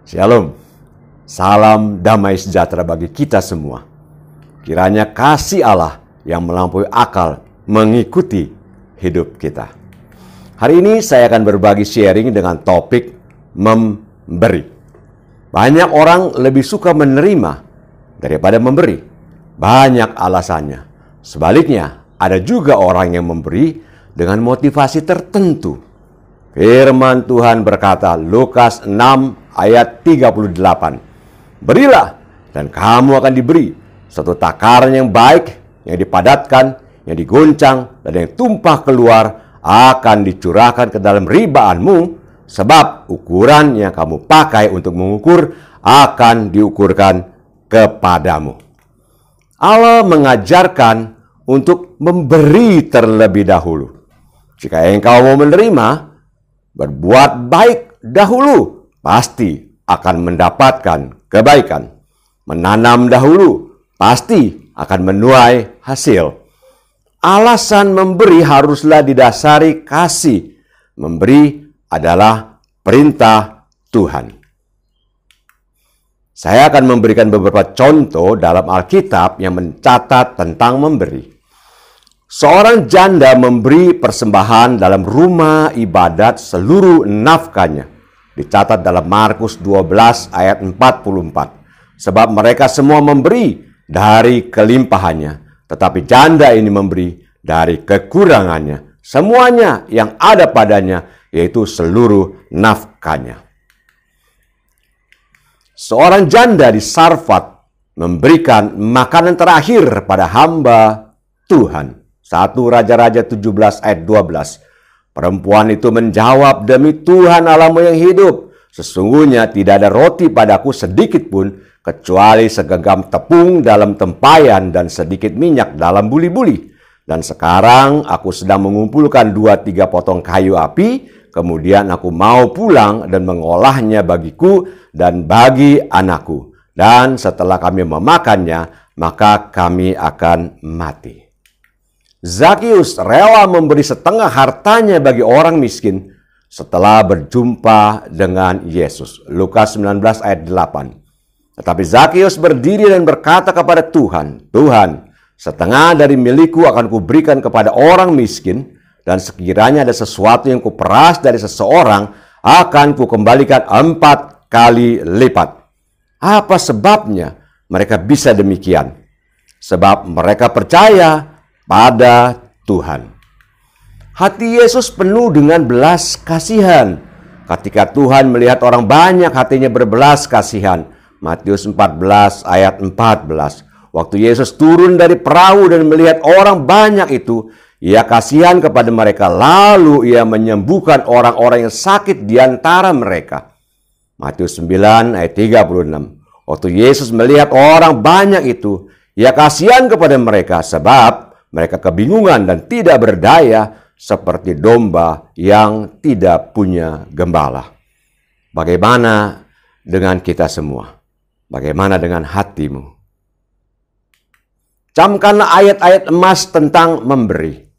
Shalom, salam damai sejahtera bagi kita semua. Kiranya kasih Allah yang melampaui akal mengikuti hidup kita. Hari ini saya akan berbagi sharing dengan topik memberi. Banyak orang lebih suka menerima daripada memberi. Banyak alasannya. Sebaliknya, ada juga orang yang memberi dengan motivasi tertentu. Firman Tuhan berkata, Lukas 6 ayat 38. Berilah dan kamu akan diberi. Suatu takaran yang baik, yang dipadatkan, yang diguncang, dan yang tumpah keluar akan dicurahkan ke dalam ribaanmu, sebab ukuran yang kamu pakai untuk mengukur akan diukurkan kepadamu. Allah mengajarkan untuk memberi terlebih dahulu. Jika engkau mau menerima, berbuat baik dahulu, pasti akan mendapatkan kebaikan. Menanam dahulu, pasti akan menuai hasil. Alasan memberi haruslah didasari kasih. Memberi adalah perintah Tuhan. Saya akan memberikan beberapa contoh dalam Alkitab yang mencatat tentang memberi. Seorang janda memberi persembahan dalam rumah ibadat seluruh nafkahnya. Dicatat dalam Markus 12 ayat 44. Sebab mereka semua memberi dari kelimpahannya. Tetapi janda ini memberi dari kekurangannya. Semuanya yang ada padanya, yaitu seluruh nafkahnya. Seorang janda di Sarfat memberikan makanan terakhir pada hamba Tuhan. 1 Raja-Raja 17 ayat 12. Perempuan itu menjawab, demi Tuhan Allahmu yang hidup, sesungguhnya tidak ada roti padaku sedikit pun, kecuali segenggam tepung dalam tempayan dan sedikit minyak dalam buli-buli. Dan sekarang aku sedang mengumpulkan 2-3 potong kayu api, kemudian aku mau pulang dan mengolahnya bagiku dan bagi anakku. Dan setelah kami memakannya, maka kami akan mati. Zakius rela memberi setengah hartanya bagi orang miskin setelah berjumpa dengan Yesus. Lukas 19 ayat 8. Tetapi Zakius berdiri dan berkata kepada Tuhan, Tuhan, setengah dari milikku akan kuberikan kepada orang miskin, dan sekiranya ada sesuatu yang kuperas dari seseorang, akan kukembalikan 4 kali lipat. Apa sebabnya mereka bisa demikian? Sebab mereka percaya pada Tuhan. Hati Yesus penuh dengan belas kasihan. Ketika Tuhan melihat orang banyak, hatinya berbelas kasihan. Matius 14 ayat 14. Waktu Yesus turun dari perahu dan melihat orang banyak itu, Ia kasihan kepada mereka. Lalu Ia menyembuhkan orang-orang yang sakit di antara mereka. Matius 9 ayat 36. Waktu Yesus melihat orang banyak itu, Ia kasihan kepada mereka sebab mereka kebingungan dan tidak berdaya seperti domba yang tidak punya gembala. Bagaimana dengan kita semua? Bagaimana dengan hatimu? Camkanlah ayat-ayat emas tentang memberi.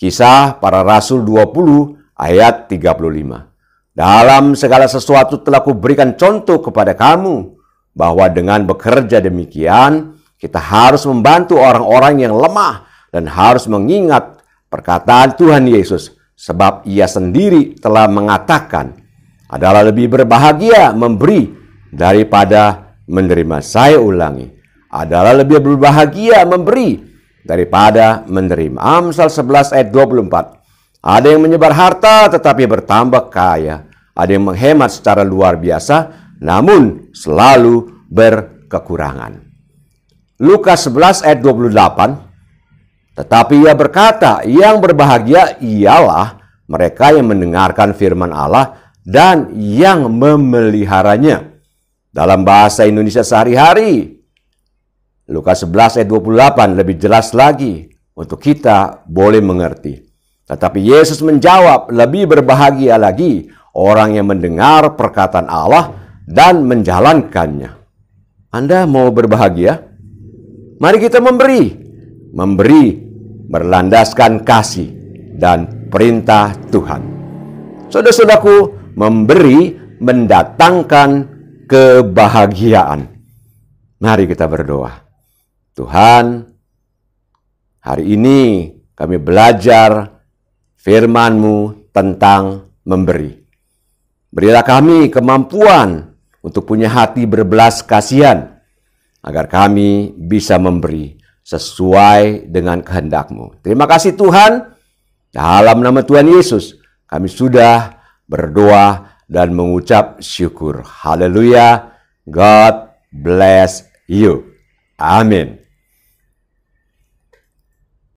Kisah Para Rasul 20 ayat 35. Dalam segala sesuatu telah kuberikan contoh kepada kamu, bahwa dengan bekerja demikian, kita harus membantu orang-orang yang lemah, dan harus mengingat perkataan Tuhan Yesus, sebab Ia sendiri telah mengatakan, adalah lebih berbahagia memberi daripada menerima. Saya ulangi, adalah lebih berbahagia memberi daripada menerima. Amsal 11 ayat 24. Ada yang menyebar harta tetapi bertambah kaya. Ada yang menghemat secara luar biasa, namun selalu berkekurangan. Lukas 11 ayat 28. Tetapi Ia berkata, yang berbahagia ialah mereka yang mendengarkan firman Allah dan yang memeliharanya. Dalam bahasa Indonesia sehari-hari, Lukas 11 ayat 28 lebih jelas lagi untuk kita boleh mengerti. Tetapi Yesus menjawab, lebih berbahagia lagi orang yang mendengar perkataan Allah dan menjalankannya. Anda mau berbahagia? Mari kita memberi. Memberi berlandaskan kasih dan perintah Tuhan. Saudara-saudaraku, memberi mendatangkan kebahagiaan. Mari kita berdoa. Tuhan, hari ini kami belajar firman-Mu tentang memberi. Berilah kami kemampuan untuk punya hati berbelas kasihan, agar kami bisa memberi sesuai dengan kehendak-Mu. Terima kasih Tuhan. Dalam nama Tuhan Yesus, kami sudah berdoa dan mengucap syukur. Haleluya. God bless you. Amin.